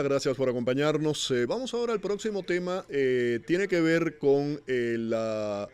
Gracias por acompañarnos. Vamos ahora al próximo tema. Tiene que ver con la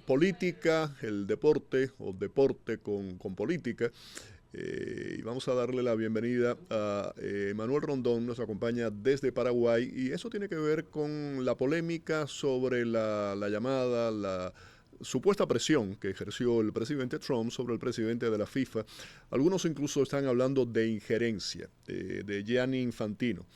política, el deporte o deporte con política. Y vamos a darle la bienvenida a Manuel Rondón, nos acompaña desde Paraguay y eso tiene que ver con la polémica sobre la llamada, la supuesta presión que ejerció el presidente Trump sobre el presidente de la FIFA. Algunos incluso están hablando de injerencia de Gianni Infantino.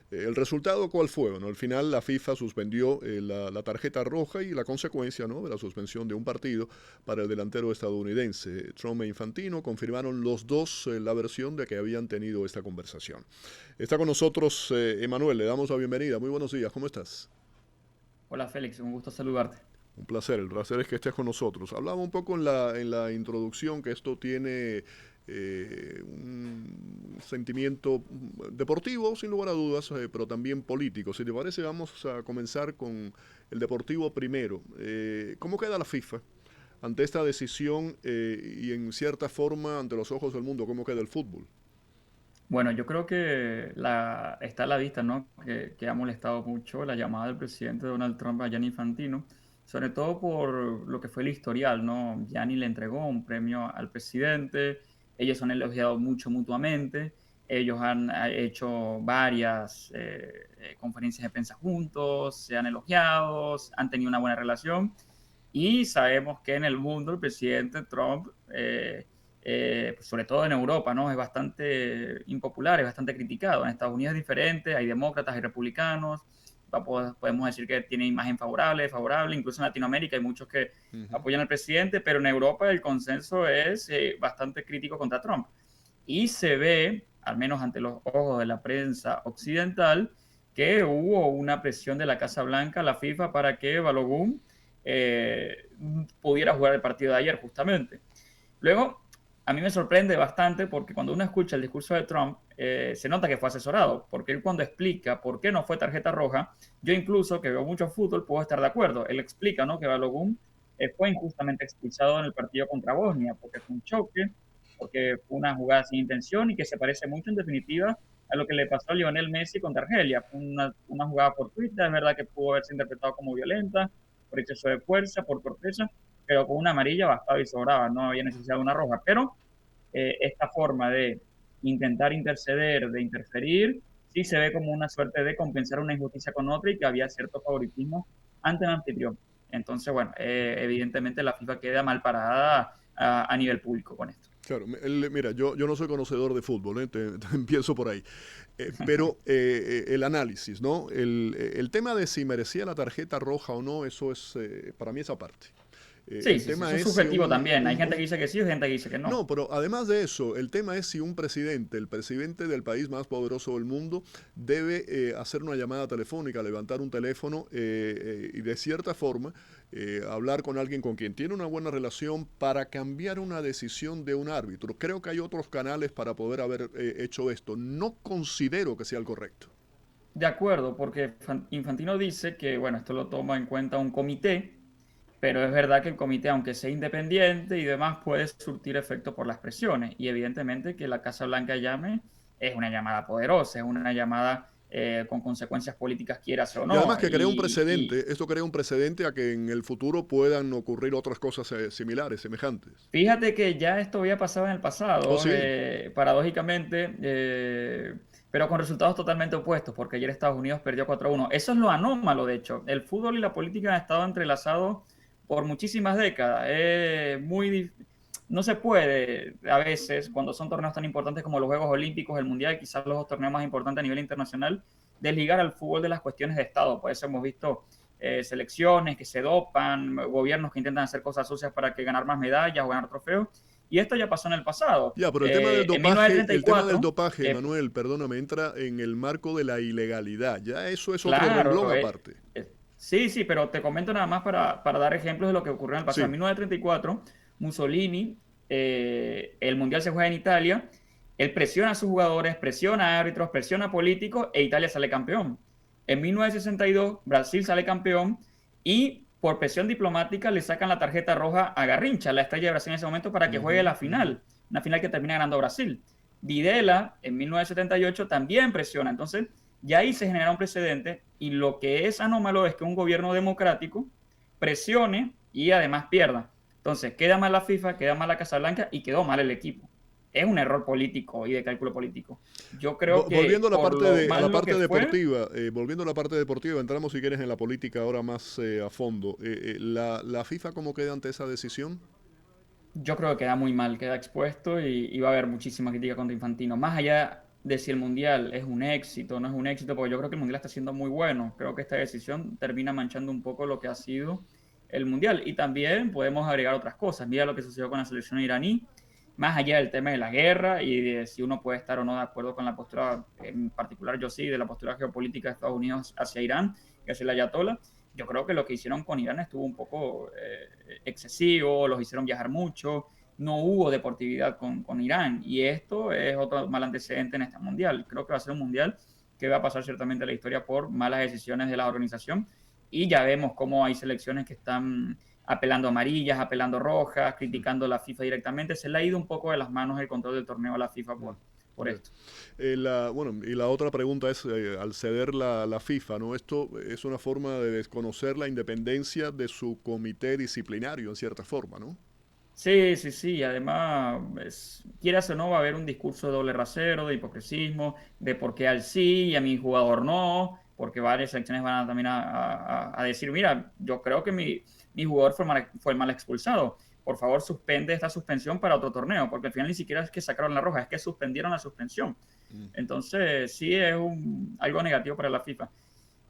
¿El resultado cuál fue? Bueno, al final la FIFA suspendió la tarjeta roja y la consecuencia, ¿no?, de la suspensión de un partido para el delantero estadounidense. Trump e Infantino confirmaron los dos la versión de que habían tenido esta conversación. Está con nosotros Emanuel, le damos la bienvenida. Muy buenos días, ¿cómo estás? Hola Félix, un gusto saludarte. Un placer, el placer es que estés con nosotros. Hablaba un poco en la introducción que esto tiene un sentimiento deportivo, sin lugar a dudas, pero también político. Si te parece, vamos a comenzar con el deportivo primero. ¿Cómo queda la FIFA ante esta decisión y en cierta forma ante los ojos del mundo, cómo queda el fútbol? Bueno, yo creo que está a la vista, ¿no? Que ha molestado mucho la llamada del presidente Donald Trump a Gianni Infantino, sobre todo por lo que fue el historial, ¿no? Gianni le entregó un premio al presidente, ellos han elogiado mucho mutuamente, ellos han hecho varias conferencias de prensa juntos, se han elogiado, han tenido una buena relación y sabemos que en el mundo el presidente Trump sobre todo en Europa, ¿no? Es bastante impopular, es bastante criticado. En Estados Unidos es diferente, hay demócratas, hay republicanos, podemos decir que tiene imagen favorable, incluso en Latinoamérica hay muchos que Ujú. apoyan al presidente, pero en Europa el consenso es bastante crítico contra Trump. Y se ve, al menos ante los ojos de la prensa occidental, que hubo una presión de la Casa Blanca a la FIFA para que Balogun pudiera jugar el partido de ayer, justamente. Luego, a mí me sorprende bastante porque cuando uno escucha el discurso de Trump, se nota que fue asesorado, porque él cuando explica por qué no fue tarjeta roja, yo incluso que veo mucho fútbol puedo estar de acuerdo. Él explica, ¿no?, que Balogun fue injustamente expulsado en el partido contra Bosnia, porque fue un choque, porque fue una jugada sin intención y que se parece mucho en definitiva a lo que le pasó a Lionel Messi contra Argelia. Fue una jugada fortuita, es verdad que pudo haberse interpretado como violenta, por exceso de fuerza, por torpeza, pero con una amarilla bastaba y sobraba, no había necesidad de una roja. Pero esta forma de intentar interceder, de interferir, sí se ve como una suerte de compensar una injusticia con otra y que había cierto favoritismo ante el anfitrión. Entonces, bueno, evidentemente la FIFA queda mal parada a nivel público con esto. Claro, mira, yo no soy conocedor de fútbol, te empiezo por ahí. Pero el análisis, ¿no? El tema de si merecía la tarjeta roja o no, eso es, para mí, esa parte. Sí, El sí, sí, tema eso es es si subjetivo también. Hay gente que dice que sí y gente que dice que no. no, pero además de eso, el tema es si un presidente, el presidente del país más poderoso del mundo, debe hacer una llamada telefónica, levantar un teléfono y de cierta forma hablar con alguien con quien tiene una buena relación para cambiar una decisión de un árbitro. Creo que hay otros canales para poder haber hecho esto. No considero que sea el correcto. De acuerdo, porque Infantino dice que, bueno, esto lo toma en cuenta un comité, pero es verdad que el comité, aunque sea independiente y demás, puede surtir efecto por las presiones. Y evidentemente que la Casa Blanca llame es una llamada poderosa, es una llamada con consecuencias políticas, quieras o Y además no. que crea un precedente, esto crea un precedente a que en el futuro puedan ocurrir otras cosas similares, semejantes. Fíjate que ya esto había pasado en el Oh, pasado, sí. paradójicamente, pero con resultados totalmente opuestos, porque ayer Estados Unidos perdió 4-1. Eso es lo anómalo, de hecho. El fútbol y la política han estado entrelazados por muchísimas décadas. No se puede, a veces, cuando son torneos tan importantes como los Juegos Olímpicos, el Mundial, quizás los torneos más importantes a nivel internacional, desligar al fútbol de las cuestiones de Estado. Por eso hemos visto selecciones que se dopan, gobiernos que intentan hacer cosas sucias para que ganar más medallas o ganar trofeos. Y esto ya pasó en el pasado. Ya, pero En 1934, Manuel, perdóname, entra en el marco de la ilegalidad. Ya eso es otro renglón claro, aparte. sí, sí, pero te comento nada más para dar ejemplos de lo que ocurrió en el pasado. En Sí. 1934, Mussolini, el Mundial se juega en Italia, él presiona a sus jugadores, presiona a árbitros, presiona a políticos e Italia sale campeón. En 1962, Brasil sale campeón y por presión diplomática le sacan la tarjeta roja a Garrincha, la estrella de Brasil en ese momento, para que juegue Ujú, la ujú. final, una final que termina ganando Brasil. Videla en 1978 también presiona. Entonces, ya ahí se genera un precedente y lo que es anómalo es que un gobierno democrático presione y además pierda. Entonces, queda mal la FIFA, queda mal la Casa Blanca y quedó mal el equipo. Es un error político y de cálculo político. Yo creo Volviendo que por lo a la mal lo parte que fue, deportiva, volviendo a la parte deportiva, entramos si quieres en la política ahora más a fondo. La FIFA cómo queda ante esa decisión? yo creo que queda muy mal, queda expuesto y va a haber muchísima crítica contra Infantino. Más allá de si el Mundial es un éxito o no es un éxito, porque yo creo que el Mundial está siendo muy bueno. Creo que esta decisión termina manchando un poco lo que ha sido el Mundial. Y también podemos agregar otras cosas. Mira lo que sucedió con la selección iraní, más allá del tema de la guerra y de si uno puede estar o no de acuerdo con la postura, en particular yo sí, de la postura geopolítica de Estados Unidos hacia Irán y hacia el Ayatollah. Yo creo que lo que hicieron con Irán estuvo un poco excesivo, los hicieron viajar mucho, no hubo deportividad con Irán y esto es otro mal antecedente en este mundial. Creo que va a ser un mundial que va a pasar ciertamente a la historia por malas decisiones de la organización y ya vemos cómo hay selecciones que están apelando amarillas, apelando rojas, criticando a la FIFA directamente. Se le ha ido un poco de las manos el control del torneo a la FIFA por Okay. esto. Bueno, y la otra pregunta es, al ceder la FIFA, ¿no? Esto es una forma de desconocer la independencia de su comité disciplinario, en cierta forma, ¿no? Sí, sí, sí. Además, quieras o no, va a haber un discurso de doble rasero, de hipocresismo, de por qué al sí y a mi jugador no, porque varias selecciones van a, también a decir, mira, yo creo que mi jugador fue mal expulsado. Por favor, suspende esta suspensión para otro torneo, porque al final ni siquiera es que sacaron la roja, es que suspendieron la suspensión. Mm. Entonces, sí es algo negativo para la FIFA.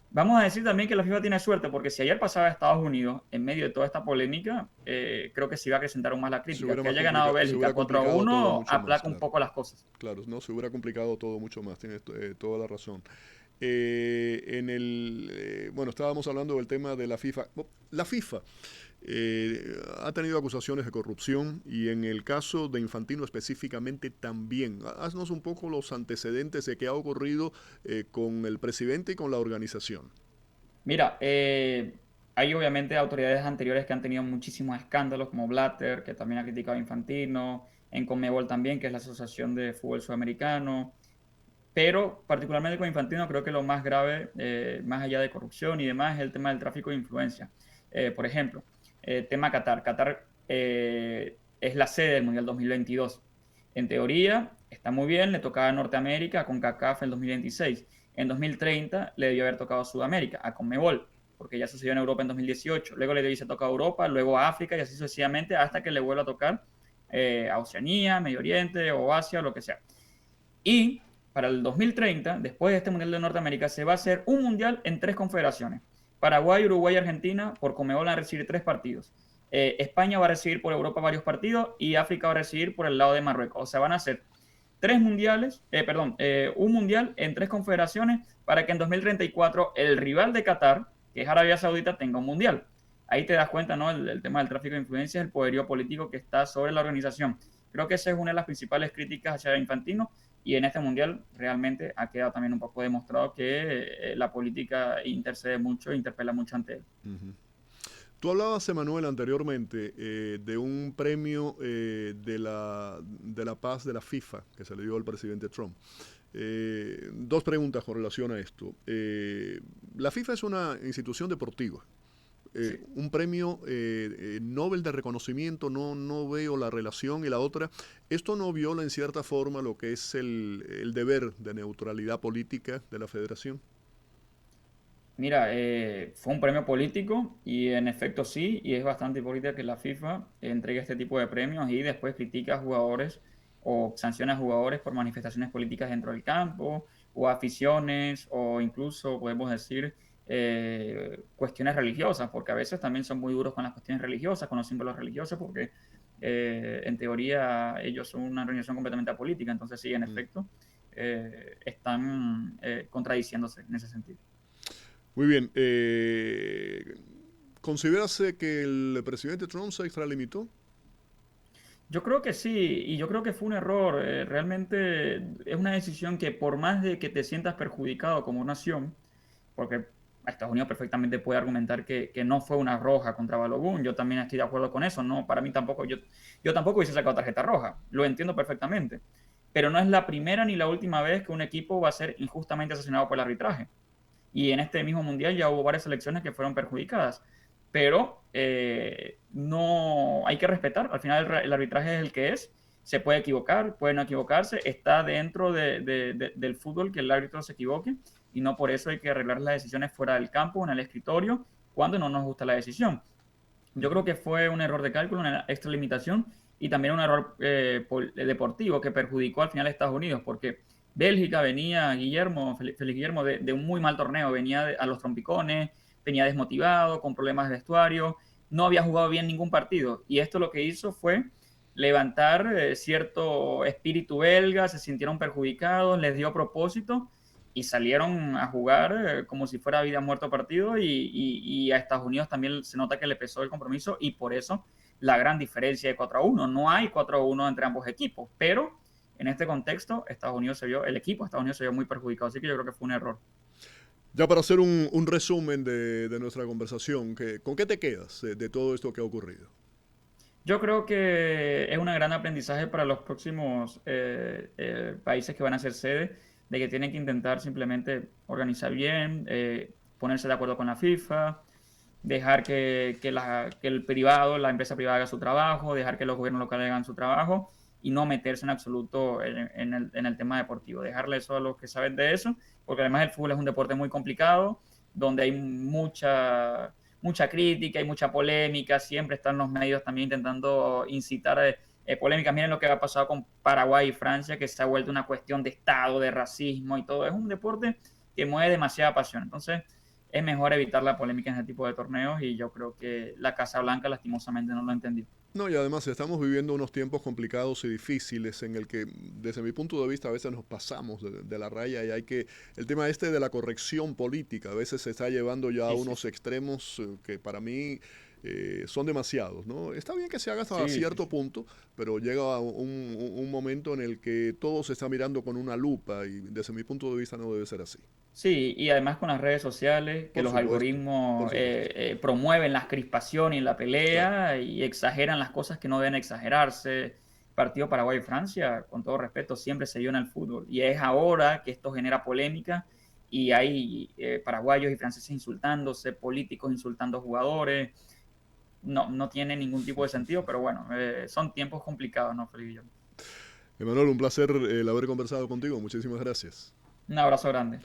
Vamos a decir también que la FIFA tiene suerte, porque si ayer pasaba a Estados Unidos, en medio de toda esta polémica, creo que se iba a acrecentar aún más la crítica. Que haya ganado Se hubiera Bélgica cuatro a complicado todo uno mucho más, aplaca un claro. poco las cosas. Claro, no, se hubiera complicado todo mucho más, tienes toda la razón. Bueno, estábamos hablando del tema de la FIFA. La FIFA ha tenido acusaciones de corrupción y en el caso de Infantino específicamente también. Haznos un poco los antecedentes de qué ha ocurrido con el presidente y con la organización. Mira, hay obviamente autoridades anteriores que han tenido muchísimos escándalos, como Blatter, que también ha criticado a Infantino, en Conmebol también, que es la Asociación de Fútbol Sudamericano. Pero particularmente con Infantino creo que lo más grave, más allá de corrupción y demás, es el tema del tráfico de influencia. Por ejemplo, tema Qatar. Qatar es la sede del Mundial 2022. En teoría está muy bien, le tocaba a Norteamérica, a CONCACAF en 2026. En 2030 le debió haber tocado a Sudamérica, a CONMEBOL, porque ya sucedió en Europa en 2018. Luego le debió tocar a Europa, luego a África y así sucesivamente hasta que le vuelva a tocar a Oceanía, Medio Oriente o Asia, lo que sea. Y para el 2030, después de este Mundial de Norteamérica, se va a hacer un Mundial en 3 confederaciones. Paraguay, Uruguay y Argentina por Conmebol van a recibir 3 partidos. España va a recibir por Europa varios partidos y África va a recibir por el lado de Marruecos. O sea, van a ser 3 mundiales, un mundial en 3 confederaciones para que en 2034 el rival de Qatar, que es Arabia Saudita, tenga un mundial. Ahí te das cuenta, ¿no? El tema del tráfico de influencias, el poderío político que está sobre la organización. Creo que esa es una de las principales críticas hacia Infantino y en este mundial realmente ha quedado también un poco demostrado que la política intercede mucho, interpela mucho ante él. Uh -huh. Tú hablabas, Emanuel, anteriormente de un premio de la paz de la FIFA que se le dio al presidente Trump. Dos preguntas con relación a esto. La FIFA es una institución deportiva. Sí. Un premio Nobel de reconocimiento, no veo la relación. Y la otra, ¿esto no viola en cierta forma lo que es el deber de neutralidad política de la federación? Mira, fue un premio político y en efecto sí, y es bastante hipócrita que la FIFA entregue este tipo de premios y después critica a jugadores o sanciona a jugadores por manifestaciones políticas dentro del campo o aficiones o incluso podemos decir cuestiones religiosas, porque a veces también son muy duros con las cuestiones religiosas, con los símbolos religiosos, porque en teoría ellos son una organización completamente apolítica, entonces sí, en efecto, están contradiciéndose en ese sentido. Muy bien. ¿Consideras que el presidente Trump se extralimitó? Yo creo que sí, y yo creo que fue un error. Realmente es una decisión que por más de que te sientas perjudicado como nación, porque Estados Unidos perfectamente puede argumentar que no fue una roja contra Balogun, yo también estoy de acuerdo con eso, no, para mí tampoco, yo tampoco hubiese sacado tarjeta roja, lo entiendo perfectamente. pero no es la primera ni la última vez que un equipo va a ser injustamente sancionado por el arbitraje. Y en este mismo mundial ya hubo varias selecciones que fueron perjudicadas. Pero no hay que respetar. Al final el arbitraje es el que es. Se puede equivocar, puede no equivocarse. Está dentro del fútbol que el árbitro se equivoque. Y no por eso hay que arreglar las decisiones fuera del campo, en el escritorio, cuando no nos gusta la decisión. Yo creo que fue un error de cálculo, una extralimitación y también un error deportivo que perjudicó al final a Estados Unidos, porque Bélgica venía, Félix Guillermo, de un muy mal torneo, venía a los trompicones, venía desmotivado, con problemas de vestuario, no había jugado bien ningún partido. Y esto lo que hizo fue levantar cierto espíritu belga, se sintieron perjudicados, les dio propósito y salieron a jugar como si fuera vida muerto partido y a Estados Unidos también se nota que le pesó el compromiso y por eso la gran diferencia de 4-1. No hay 4-1 entre ambos equipos, pero en este contexto el equipo de Estados Unidos se vio muy perjudicado, así que yo creo que fue un error. Ya para hacer un resumen de nuestra conversación, ¿con qué te quedas de todo esto que ha ocurrido? Yo creo que es un gran aprendizaje para los próximos países que van a ser sede, de que tienen que intentar simplemente organizar bien, ponerse de acuerdo con la FIFA, dejar que el privado, la empresa privada haga su trabajo, dejar que los gobiernos locales hagan su trabajo y no meterse en absoluto en el tema deportivo. Dejarle eso a los que saben de eso, porque además el fútbol es un deporte muy complicado, donde hay mucha crítica y mucha polémica, siempre están los medios también intentando incitar polémicas. Miren lo que ha pasado con Paraguay y Francia, que se ha vuelto una cuestión de Estado, de racismo y todo. Es un deporte que mueve demasiada pasión. Entonces, es mejor evitar la polémica en este tipo de torneos y yo creo que la Casa Blanca lastimosamente no lo entendió. No, y además estamos viviendo unos tiempos complicados y difíciles en el que, desde mi punto de vista, a veces nos pasamos de la raya y hay que, el tema este de la corrección política, a veces se está llevando ya a Sí, sí, unos extremos que para mí son demasiados, ¿no? Está bien que se haga hasta sí, sí, cierto sí. punto, pero llega un momento en el que todo se está mirando con una lupa y desde mi punto de vista no debe ser así. Sí, y además con las redes sociales, que Por los supuesto, por algoritmos supuesto. promueven las crispación y la Claro. pelea y exageran las cosas que no deben exagerarse. Partido Paraguay-Francia, con todo respeto, siempre se dio en el fútbol. Y es ahora que esto genera polémica y hay paraguayos y franceses insultándose, políticos insultando jugadores. No, no tiene ningún tipo de sentido, pero bueno, son tiempos complicados, ¿no, Felipe? Emanuel, un placer el haber conversado contigo. Muchísimas gracias. Un abrazo grande.